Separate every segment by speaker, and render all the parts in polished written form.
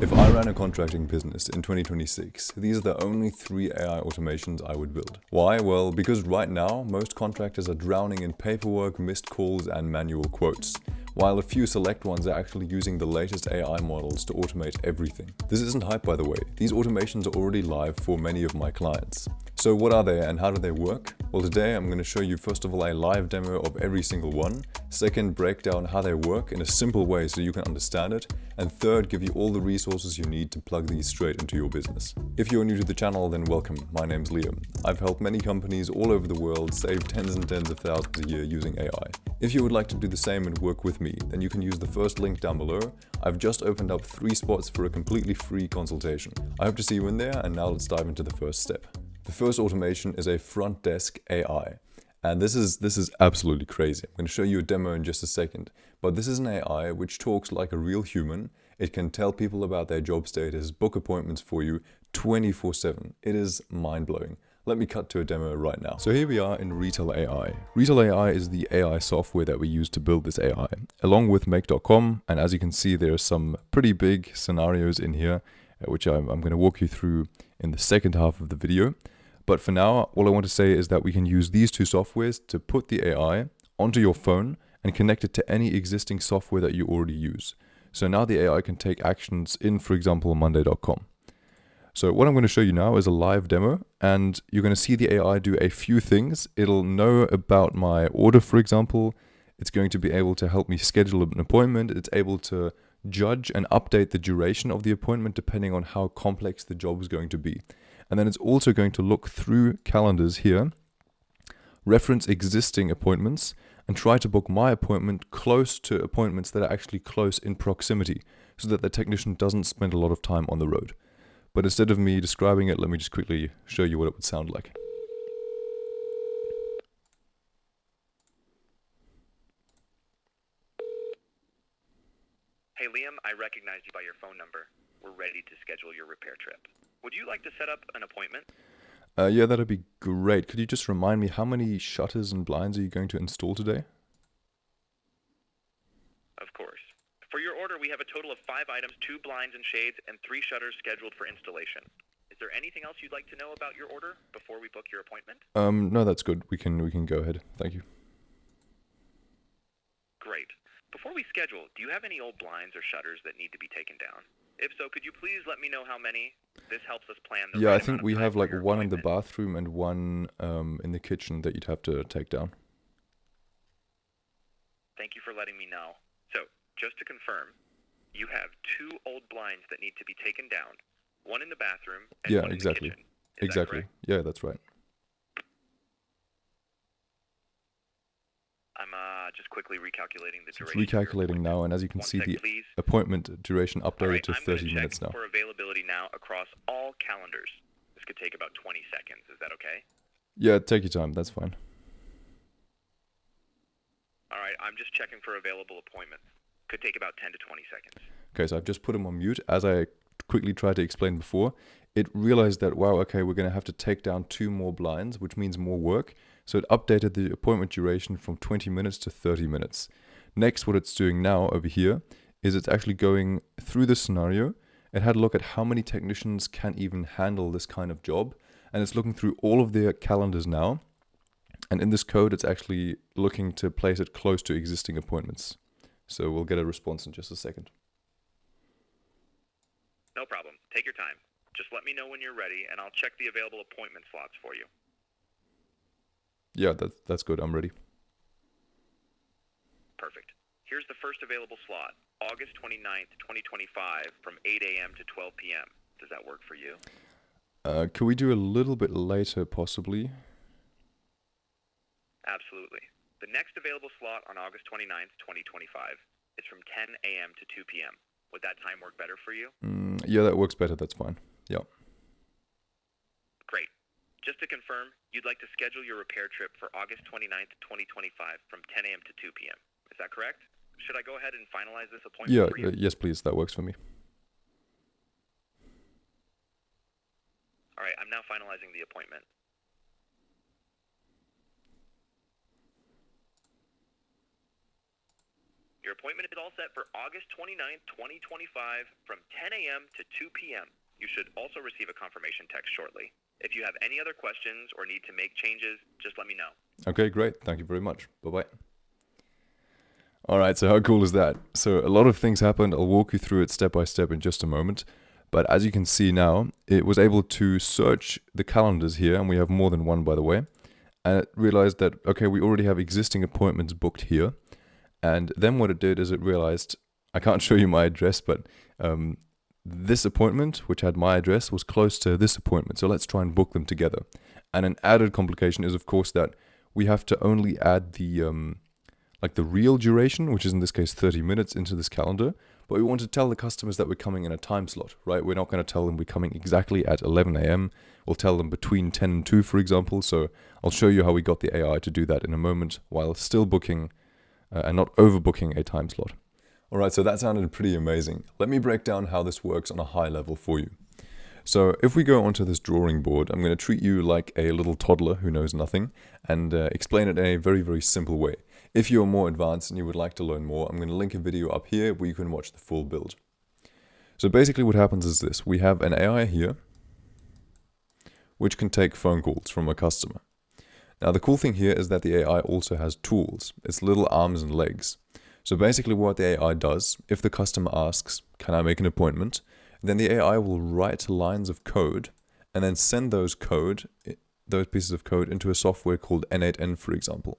Speaker 1: If I ran a contracting business in 2026, these are the only 3 AI automations I would build. Why? Well, because right now, most contractors are drowning in paperwork, missed calls, and manual quotes, while a few select ones are actually using the latest AI models to automate everything. This isn't hype, by the way. These automations are already live for many of my clients. So what are they and how do they work? Well, today I'm going to show you first of all a live demo of every single one, second, break down how they work in a simple way so you can understand it, and third, give you all the resources you need to plug these straight into your business. If you're new to the channel, then welcome. My name's Liam. I've helped many companies all over the world save tens and tens of thousands a year using AI. If you would like to do the same and work with me, then you can use the first link down below. I've just opened up 3 spots for a completely free consultation. I hope to see you in there, and now let's dive into the first step. The first automation is a front desk AI. And this is absolutely crazy. I'm going to show you a demo in just a second. But this is an AI which talks like a real human. It can tell people about their job status, book appointments for you 24/7. It is mind-blowing. Let me cut to a demo right now. So here we are in Retail AI. Retail AI is the AI software that we use to build this AI, along with Make.com. And as you can see, there are some pretty big scenarios in here, which I'm going to walk you through in the second half of the video. But for now, all I want to say is that we can use these 2 softwares to put the AI onto your phone and connect it to any existing software that you already use. So now the AI can take actions in, for example, Monday.com. So what I'm going to show you now is a live demo, and you're going to see the AI do a few things. It'll know about my order, for example. It's going to be able to help me schedule an appointment. It's able to judge and update the duration of the appointment depending on how complex the job is going to be. And then it's also going to look through calendars here, reference existing appointments, and try to book my appointment close to appointments that are actually close in proximity, so that the technician doesn't spend a lot of time on the road. But instead of me describing it, let me just quickly show you what it would sound like.
Speaker 2: Hey Liam, I recognize you by your phone number. We're ready to schedule your repair trip. Would you like to set up an appointment?
Speaker 1: Yeah, that'd be great. Could you just remind me, how many shutters and blinds are you going to install today?
Speaker 2: Of course. For your order, we have a total of 5 items, 2 blinds and shades, and 3 shutters scheduled for installation. Is there anything else you'd like to know about your order before we book your appointment?
Speaker 1: No, that's good. We can go ahead. Thank you.
Speaker 2: Great. Before we schedule, do you have any old blinds or shutters that need to be taken down? If so, could you please let me know how many? This helps us plan the
Speaker 1: Yeah,
Speaker 2: right
Speaker 1: I think
Speaker 2: amount of
Speaker 1: we
Speaker 2: time
Speaker 1: have
Speaker 2: for
Speaker 1: like
Speaker 2: your
Speaker 1: one in the
Speaker 2: appointment.
Speaker 1: bathroom and one in the kitchen that you'd have to take down.
Speaker 2: Thank you for letting me know. So, just to confirm, you have 2 old blinds that need to be taken down, one in the bathroom and
Speaker 1: Yeah,
Speaker 2: one
Speaker 1: exactly.
Speaker 2: in the kitchen. Is that
Speaker 1: Exactly.
Speaker 2: correct?
Speaker 1: Yeah, that's right.
Speaker 2: I'm just quickly recalculating the
Speaker 1: So it's
Speaker 2: duration of your
Speaker 1: recalculating
Speaker 2: appointment.
Speaker 1: now, and as you can
Speaker 2: One
Speaker 1: see,
Speaker 2: sec,
Speaker 1: the
Speaker 2: please.
Speaker 1: appointment duration
Speaker 2: All
Speaker 1: updated
Speaker 2: right,
Speaker 1: to
Speaker 2: I'm going
Speaker 1: 30
Speaker 2: to
Speaker 1: minutes
Speaker 2: check
Speaker 1: now.
Speaker 2: for availability now across all calendars. This could take about 20 seconds. Is that okay?
Speaker 1: Yeah, take your time. That's fine.
Speaker 2: All right, I'm just checking for available appointments. Could take about 10 to 20 seconds.
Speaker 1: Okay, so I've just put him on mute. As I quickly tried to explain before, it realized that, wow, okay, we're going to have to take down 2 more blinds, which means more work. So it updated the appointment duration from 20 minutes to 30 minutes. Next, what it's doing now over here is it's actually going through the scenario. It had a look at how many technicians can even handle this kind of job. And it's looking through all of their calendars now. And in this code, it's actually looking to place it close to existing appointments. So we'll get a response in just a second.
Speaker 2: No problem. Take your time. Just let me know when you're ready, and I'll check the available appointment slots for you.
Speaker 1: Yeah, that's good. I'm ready.
Speaker 2: Perfect. Here's the first available slot, August 29th, 2025, from 8 a.m. to 12 p.m. Does that work for you?
Speaker 1: Could we do a little bit later, possibly?
Speaker 2: Absolutely. The next available slot on August 29th, 2025 is from 10 a.m. to 2 p.m. Would that time work better for you?
Speaker 1: Yeah, that works better. That's fine. Yeah.
Speaker 2: Great. Just to confirm, you'd like to schedule your repair trip for August 29th, 2025 from 10 a.m. to 2 p.m. Is that correct? Should I go ahead and finalize this appointment
Speaker 1: Yeah,
Speaker 2: for you?
Speaker 1: yes, please. That works for me.
Speaker 2: All right, I'm now finalizing the appointment. Your appointment is all set for August 29th, 2025 from 10 a.m. to 2 p.m. You should also receive a confirmation text shortly. If you have any other questions or need to make changes, just let me know.
Speaker 1: Okay, great. Thank you very much. Bye-bye. All right, so how cool is that? So a lot of things happened. I'll walk you through it step by step in just a moment. But as you can see now, it was able to search the calendars here, and we have more than one, by the way. And it realized that, okay, we already have existing appointments booked here. And then what it did is it realized, I can't show you my address, but this appointment, which had my address, was close to this appointment. So let's try and book them together. And an added complication is, of course, that we have to only add the real duration, which is in this case 30 minutes, into this calendar. But we want to tell the customers that we're coming in a time slot, right? We're not going to tell them we're coming exactly at 11 a.m. We'll tell them between 10 and 2, for example. So I'll show you how we got the AI to do that in a moment while still booking and not overbooking a time slot. All right, so that sounded pretty amazing. Let me break down how this works on a high level for you. So if we go onto this drawing board, I'm going to treat you like a little toddler who knows nothing and explain it in a very, very simple way. If you're more advanced and you would like to learn more, I'm going to link a video up here where you can watch the full build. So basically what happens is this. We have an AI here, which can take phone calls from a customer. Now the cool thing here is that the AI also has tools. It's little arms and legs. So basically what the AI does, if the customer asks, can I make an appointment? Then the AI will write lines of code and then send those pieces of code into a software called N8N, for example.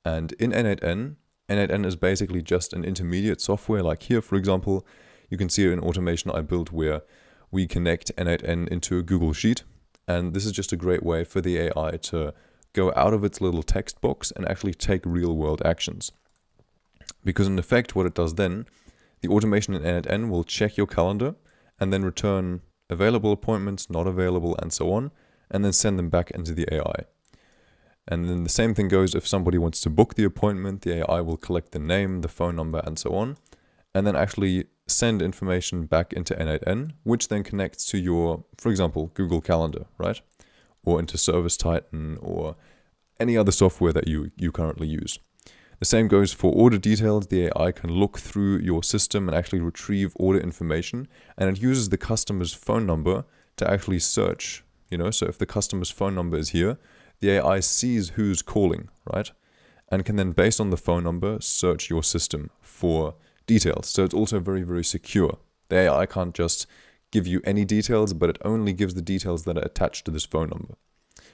Speaker 1: And in N8N, N8N is basically just an intermediate software. Like here, for example, you can see an automation I built where we connect N8N into a Google Sheet. And this is just a great way for the AI to go out of its little text box and actually take real world actions. Because in effect, what it does then, the automation in N8N will check your calendar and then return available appointments, not available, and so on, and then send them back into the AI. And then the same thing goes if somebody wants to book the appointment, the AI will collect the name, the phone number, and so on, and then actually send information back into N8N, which then connects to your, for example, Google Calendar, right? Or into Service Titan or any other software that you currently use. The same goes for order details. The AI can look through your system and actually retrieve order information, and it uses the customer's phone number to actually search, so if the customer's phone number is here, the AI sees who's calling, right? And can then, based on the phone number, search your system for details. So it's also very, very secure. The AI can't just give you any details, but it only gives the details that are attached to this phone number.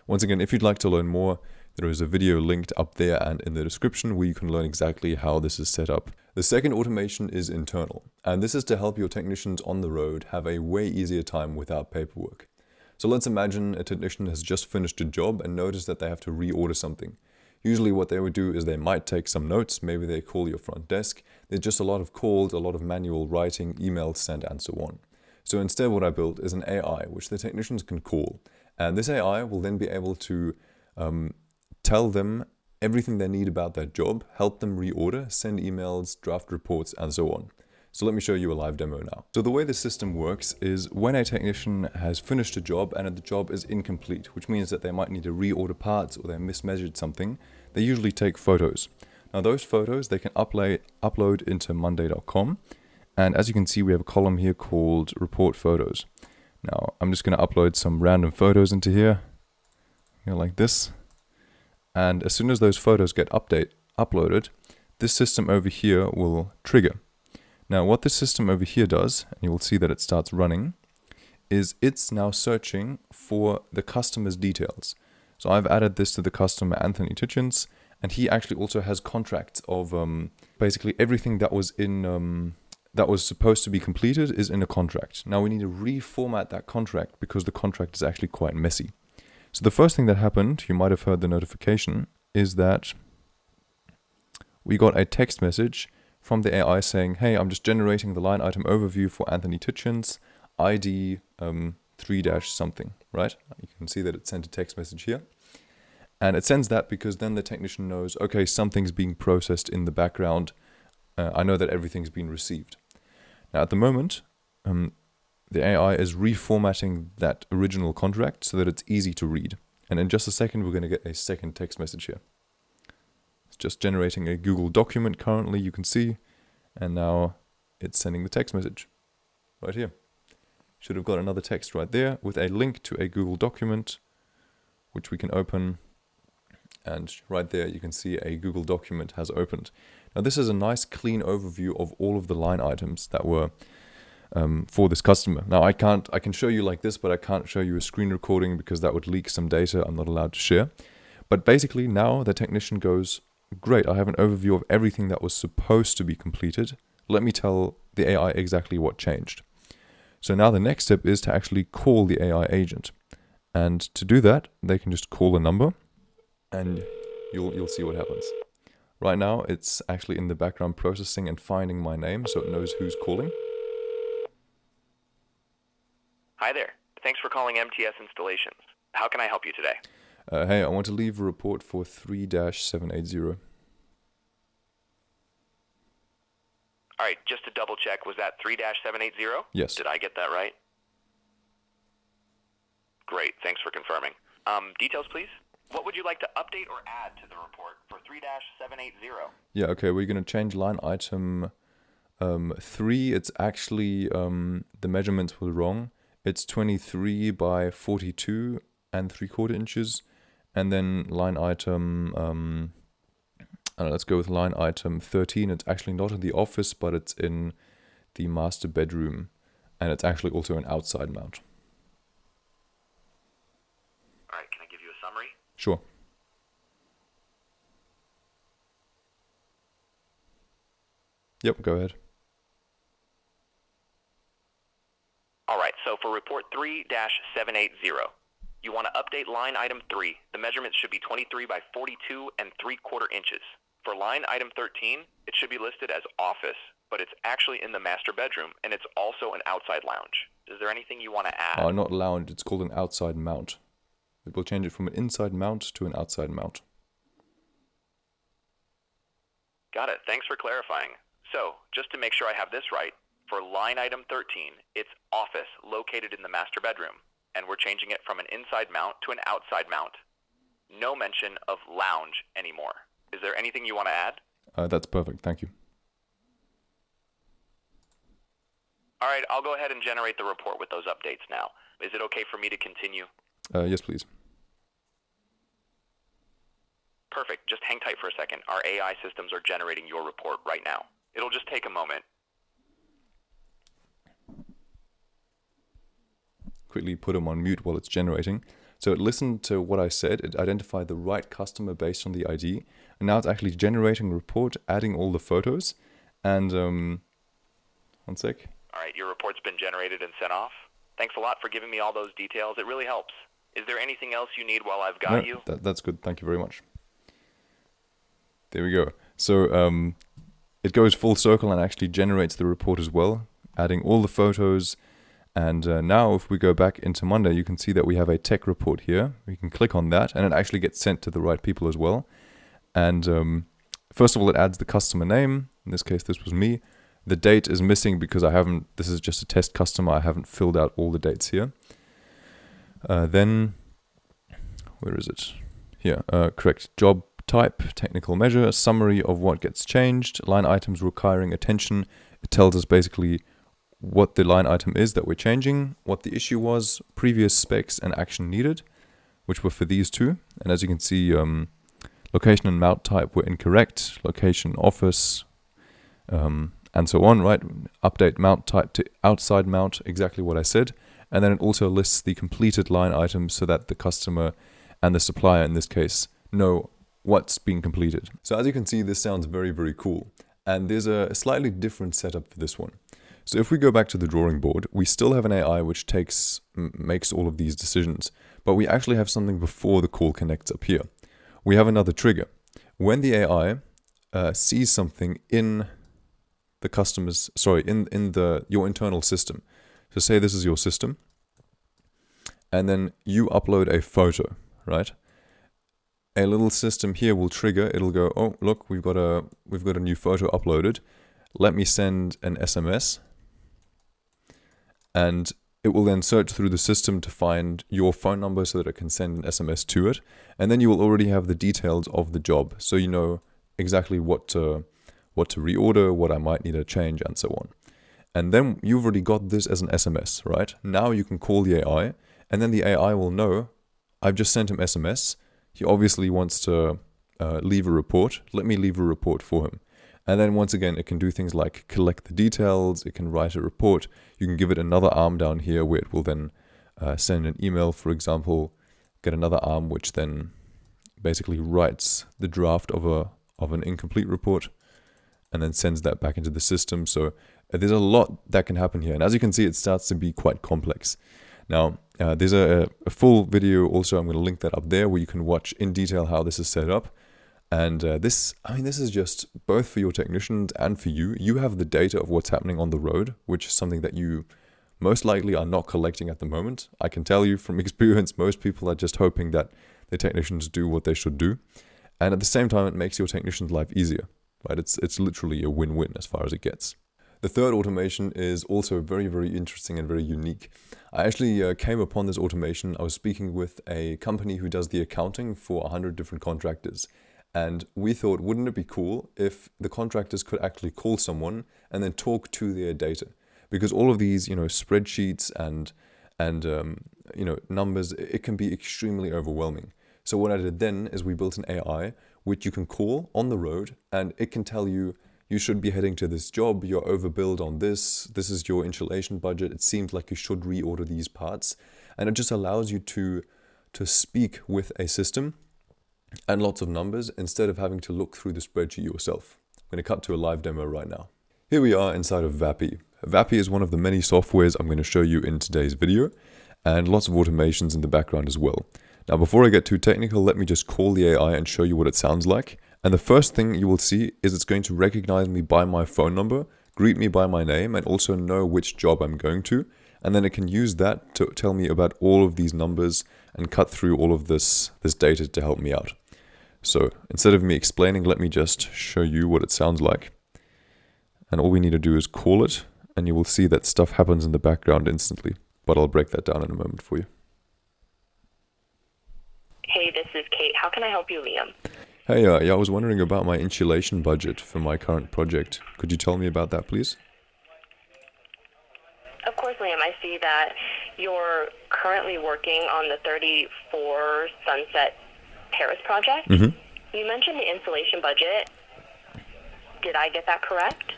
Speaker 1: Once again, if you'd like to learn more, there is a video linked up there and in the description where you can learn exactly how this is set up. The second automation is internal, and this is to help your technicians on the road have a way easier time without paperwork. So let's imagine a technician has just finished a job and noticed that they have to reorder something. Usually what they would do is they might take some notes, maybe they call your front desk. There's just a lot of calls, a lot of manual writing, emails sent, and so on. So instead what I built is an AI which the technicians can call. And this AI will then be able to tell them everything they need about their job, help them reorder, send emails, draft reports, and so on. So let me show you a live demo now. So the way the system works is when a technician has finished a job and the job is incomplete, which means that they might need to reorder parts or they mismeasured something, they usually take photos. Now those photos they can upload into monday.com, and as you can see we have a column here called report photos. Now I'm just going to upload some random photos into here, like this. And as soon as those photos get uploaded, this system over here will trigger. Now what this system over here does, and you will see that it starts running, is it's now searching for the customer's details. So I've added this to the customer Anthony Titchens, and he actually also has contracts of basically everything that was in that was supposed to be completed is in a contract. Now we need to reformat that contract because the contract is actually quite messy. So the first thing that happened, you might have heard the notification, is that we got a text message from the AI saying, hey, I'm just generating the line item overview for Anthony Titchens, ID 3-something, right? You can see that it sent a text message here. And it sends that because then the technician knows, okay, something's being processed in the background. I know that everything's been received. Now at the moment, the AI is reformatting that original contract so that it's easy to read. And in just a second, we're going to get a second text message here. It's just generating a Google document currently, you can see. And now it's sending the text message right here. Should have got another text right there with a link to a Google document, which we can open. And right there, you can see a Google document has opened. Now, this is a nice clean overview of all of the line items that were for this customer. Now, I can show you like this, but I can't show you a screen recording because that would leak some data I'm not allowed to share. But basically, now the technician goes, great, I have an overview of everything that was supposed to be completed. Let me tell the AI exactly what changed. So now the next step is to actually call the AI agent. And to do that, they can just call a number and you'll see what happens. Right now, it's actually in the background processing and finding my name so it knows who's calling.
Speaker 2: Hi there. Thanks for calling MTS Installations. How can I help you today?
Speaker 1: Hey, I want to leave a report for 3-780.
Speaker 2: All right, just to double check, was that 3-780?
Speaker 1: Yes.
Speaker 2: Did I get that right? Great, thanks for confirming. Details, please. What would you like to update or add to the report for 3-780?
Speaker 1: Yeah, okay, we're going to change line item 3. It's actually, the measurements were wrong. It's 23 by 42 and 3/4 inches. And then line item, let's go with line item 13. It's actually not in the office, but it's in the master bedroom. And it's actually also an outside mount.
Speaker 2: All right, can I give you a summary?
Speaker 1: Sure. Yep, go ahead.
Speaker 2: All right, so for report 3-780, you want to update line item 3. The measurements should be 23 by 42 and 3/4 inches. For line item 13, it should be listed as office, but it's actually in the master bedroom, and it's also an outside lounge. Is there anything you want to add?
Speaker 1: Not lounge, it's called an outside mount. It will change it from an inside mount to an outside mount.
Speaker 2: Got it. Thanks for clarifying. So, just to make sure I have this right, for line item 13, it's office located in the master bedroom, and we're changing it from an inside mount to an outside mount. No mention of lounge anymore. Is there anything you want to add?
Speaker 1: That's perfect, thank you.
Speaker 2: All right, I'll go ahead and generate the report with those updates now. Is it okay for me to continue?
Speaker 1: Yes, please.
Speaker 2: Perfect. Just hang tight for a second. Our AI systems are generating your report right now. It'll just take a moment.
Speaker 1: Quickly put them on mute while it's generating. So it listened to what I said, it identified the right customer based on the ID, and now it's actually generating a report, adding all the photos, and one sec.
Speaker 2: All right, your report's been generated and sent off. Thanks a lot for giving me all those details. It really helps. Is there anything else you need while I've got you?
Speaker 1: That's good. Thank you very much. There we go. So it goes full circle and actually generates the report as well, adding all the photos. And now if we go back into Monday, you can see that we have a tech report here. We can click on that and it actually gets sent to the right people as well. And first of all, it adds the customer name. In this case, this was me. The date is missing because this is just a test customer. I haven't filled out all the dates here. Then, where is it? Here, correct job type, technical measure, summary of what gets changed, line items requiring attention. It tells us basically what the line item is that we're changing, what the issue was, previous specs and action needed, which were for these two. And as you can see, location and mount type were incorrect, location office, and so on, right? Update mount type to outside mount, exactly what I said. And then it also lists the completed line items so that the customer and the supplier in this case know what's been completed. So as you can see, this sounds very, very cool. And there's a slightly different setup for this one. So if we go back to the drawing board, we still have an AI which makes all of these decisions, but we actually have something before the call connects up here. We have another trigger. When the AI sees something in the customer's, your internal system. So say this is your system, and then you upload a photo, right? A little system here will trigger. It'll go, oh look, we've got a new photo uploaded. Let me send an SMS, and it will then search through the system to find your phone number so that it can send an SMS to it, and then you will already have the details of the job, so you know exactly what what to reorder, what I might need to change, and so on. And then you've already got this as an SMS, right? Now you can call the AI, and then the AI will know, I've just sent him SMS. He obviously wants to leave a report. Let me leave a report for him. And then once again, it can do things like collect the details. It can write a report. You can give it another arm down here where it will then send an email, for example, get another arm which then basically writes the draft of an incomplete report and then sends that back into the system. So there's a lot that can happen here. And as you can see, it starts to be quite complex. Now, there's a full video also. I'm going to link that up there where you can watch in detail how this is set up. And this is just both for your technicians and for you. You have the data of what's happening on the road, which is something that you most likely are not collecting at the moment. I can tell you from experience, most people are just hoping that the technicians do what they should do. And at the same time, it makes your technician's life easier, right? It's literally a win-win as far as it gets. The third automation is also very, very interesting and very unique. I actually came upon this automation. I was speaking with a company who does the accounting for 100 different contractors. And we thought, wouldn't it be cool if the contractors could actually call someone and then talk to their data? Because all of these, spreadsheets and numbers, it can be extremely overwhelming. So what I did then is we built an AI which you can call on the road, and it can tell you, you should be heading to this job, you're overbilled on this is your insulation budget, it seems like you should reorder these parts. And it just allows you to speak with a system and lots of numbers instead of having to look through the spreadsheet yourself. I'm going to cut to a live demo right now. Here we are inside of Vappy. Vappy is one of the many softwares I'm going to show you in today's video, and lots of automations in the background as well. Now, before I get too technical, let me just call the AI and show you what it sounds like. And the first thing you will see is it's going to recognize me by my phone number, greet me by my name, and also know which job I'm going to. And then it can use that to tell me about all of these numbers and cut through all of this data to help me out. So instead of me explaining, let me just show you what it sounds like. And all we need to do is call it, and you will see that stuff happens in the background instantly. But I'll break that down in a moment for you.
Speaker 3: Hey, this is Kate. How can I help you, Liam?
Speaker 1: Hey, I was wondering about my insulation budget for my current project. Could you tell me about that, please?
Speaker 3: Of course, Liam. I see that you're currently working on the 34 Sunset Terrace project.
Speaker 1: Mm-hmm.
Speaker 3: You mentioned the insulation budget. Did I get that correct?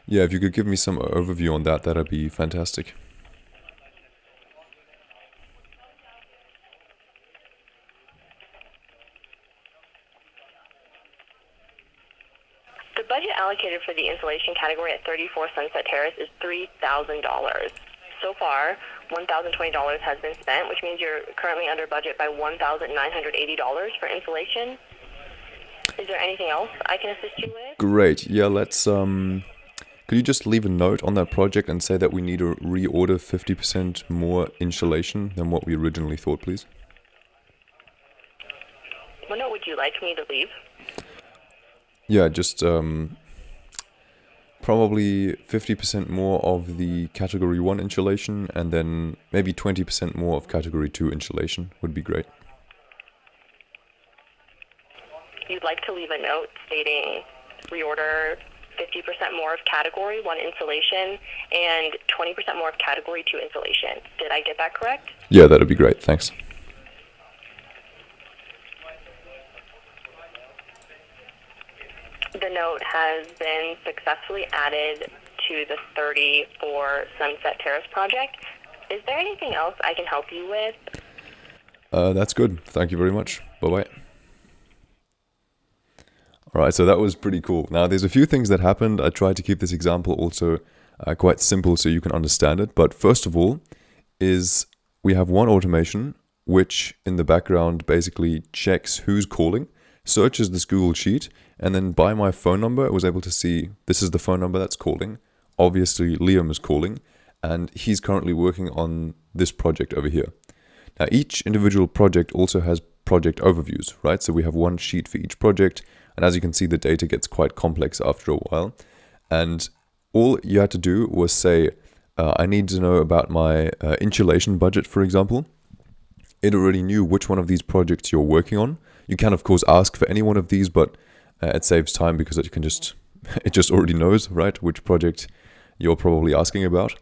Speaker 1: Yeah, if you could give me some overview on that, that'd be fantastic.
Speaker 3: The budget allocated for the insulation category at 34 Sunset Terrace is $3,000. So far, $1,020 has been spent, which means you're currently under budget by $1,980 for insulation. Is there anything else I can assist you with?
Speaker 1: Great. Yeah, let's could you just leave a note on that project and say that we need to reorder 50% more insulation than what we originally thought, please?
Speaker 3: What note would you like me to leave?
Speaker 1: Yeah, just probably 50% more of the Category 1 insulation, and then maybe 20% more of Category 2 insulation would be great.
Speaker 3: You'd like to leave a note stating reorder 50% more of Category 1 insulation and 20% more of Category 2 insulation. Did I get that correct?
Speaker 1: Yeah, that'd be great. Thanks.
Speaker 3: The note has been successfully added to the 34 Sunset Terrace project. Is there anything else I can help you with?
Speaker 1: That's good. Thank you very much. Bye-bye. Alright, so that was pretty cool. Now, there's a few things that happened. I tried to keep this example also quite simple so you can understand it. But first of all, is we have one automation which in the background basically checks who's calling, searches this Google Sheet, and then by my phone number, I was able to see this is the phone number that's calling. Obviously, Liam is calling, and he's currently working on this project over here. Now, each individual project also has project overviews, right? So we have one sheet for each project, and as you can see, the data gets quite complex after a while. And all you had to do was say, I need to know about my insulation budget, for example. It already knew which one of these projects you're working on. You can, of course, ask for any one of these, but it saves time because it can just it just already knows, right, which project you're probably asking about.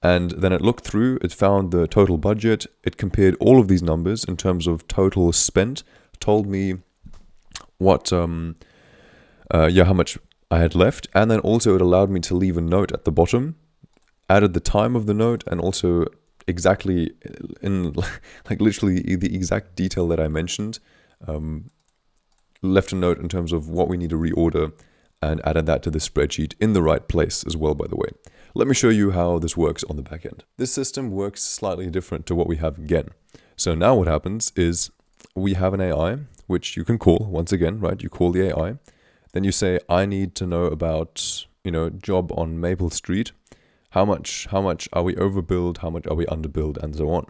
Speaker 1: And then it looked through, it found the total budget, it compared all of these numbers in terms of total spent, told me what, how much I had left, and then also it allowed me to leave a note at the bottom, added the time of the note, and also exactly in like literally the exact detail that I mentioned, left a note in terms of what we need to reorder, and added that to the spreadsheet in the right place as well, by the way. Let me show you how this works on the back end. This system works slightly different to what we have again. So now what happens is we have an AI, which you can call once again, right? You call the AI, then you say, I need to know about, job on Maple Street. How much are we overbilled? How much are we underbilled? And so on.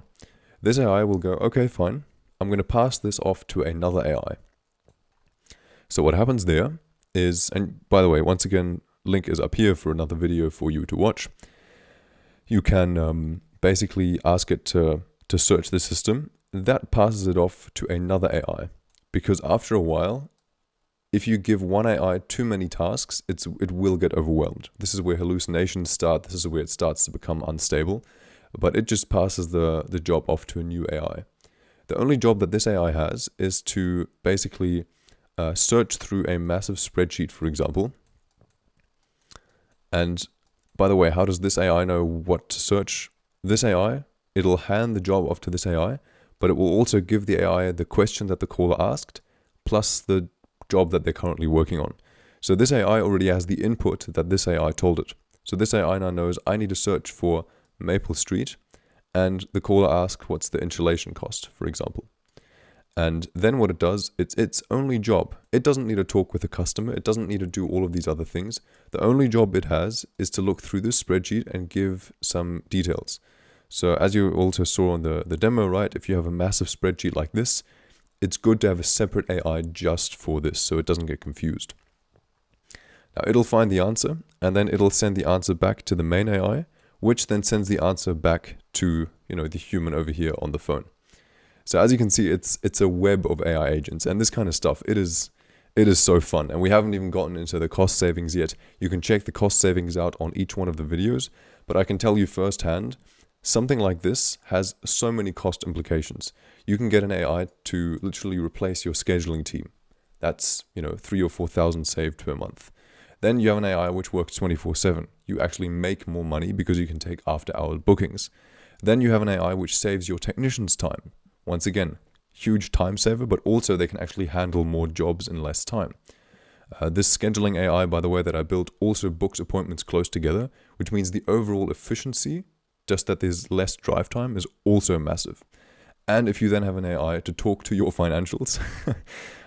Speaker 1: This AI will go, okay, fine. I'm going to pass this off to another AI. So what happens there is, and by the way, once again, link is up here for another video for you to watch. You can basically ask it to search the system. That passes it off to another AI. Because after a while, if you give one AI too many tasks, it will get overwhelmed. This is where hallucinations start. This is where it starts to become unstable. But it just passes the job off to a new AI. The only job that this AI has is to basically search through a massive spreadsheet, for example. And by the way, how does this AI know what to search? This AI, it'll hand the job off to this AI, but it will also give the AI the question that the caller asked, plus the job that they're currently working on. So this AI already has the input that this AI told it. So this AI now knows I need to search for Maple Street, and the caller asks what's the installation cost, for example. And then what it does, it's its only job. It doesn't need to talk with the customer. It doesn't need to do all of these other things. The only job it has is to look through this spreadsheet and give some details. So as you also saw on the demo, right, if you have a massive spreadsheet like this, it's good to have a separate AI just for this so it doesn't get confused. Now it'll find the answer, and then it'll send the answer back to the main AI, which then sends the answer back to, the human over here on the phone. So as you can see, it's a web of AI agents, and this kind of stuff, it is so fun. And we haven't even gotten into the cost savings yet. You can check the cost savings out on each one of the videos, but I can tell you firsthand, something like this has so many cost implications. You can get an AI to literally replace your scheduling team. That's, 3,000 or 4,000 saved per month. Then you have an AI which works 24/7. You actually make more money because you can take after-hours bookings. Then you have an AI which saves your technicians time. Once again, huge time saver, but also they can actually handle more jobs in less time. This scheduling AI, by the way, that I built also books appointments close together, which means the overall efficiency, just that there's less drive time, is also massive. And if you then have an AI to talk to your financials,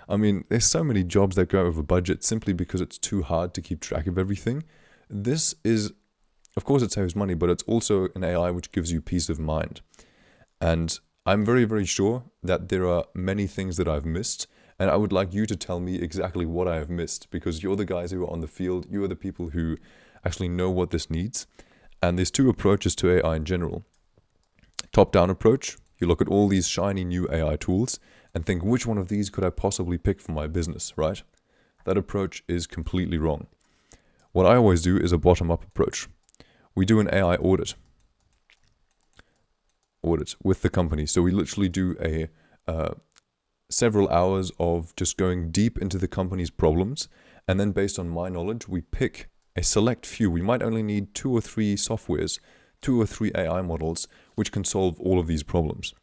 Speaker 1: I mean, there's so many jobs that go over budget simply because it's too hard to keep track of everything. This is, of course, it saves money, but it's also an AI which gives you peace of mind. And I'm very, very sure that there are many things that I've missed, and I would like you to tell me exactly what I have missed, because you're the guys who are on the field, you are the people who actually know what this needs. And there's two approaches to AI in general. Top-down approach, you look at all these shiny new AI tools and think, which one of these could I possibly pick for my business, right? That approach is completely wrong. What I always do is a bottom-up approach. We do an AI audit with the company. So we literally do a several hours of just going deep into the company's problems, and then based on my knowledge, we pick a select few. We might only need 2 or 3 softwares, 2 or 3 AI models, which can solve all of these problems.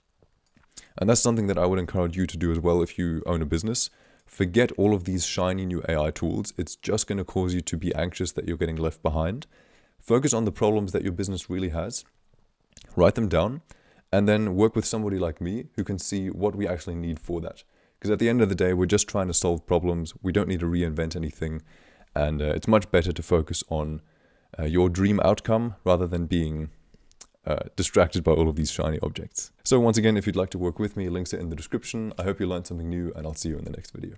Speaker 1: And that's something that I would encourage you to do as well if you own a business. Forget all of these shiny new AI tools. It's just going to cause you to be anxious that you're getting left behind. Focus on the problems that your business really has. Write them down. And then work with somebody like me who can see what we actually need for that. Because at the end of the day, we're just trying to solve problems. We don't need to reinvent anything. And it's much better to focus on your dream outcome rather than being distracted by all of these shiny objects. So once again, if you'd like to work with me, links are in the description. I hope you learned something new, and I'll see you in the next video.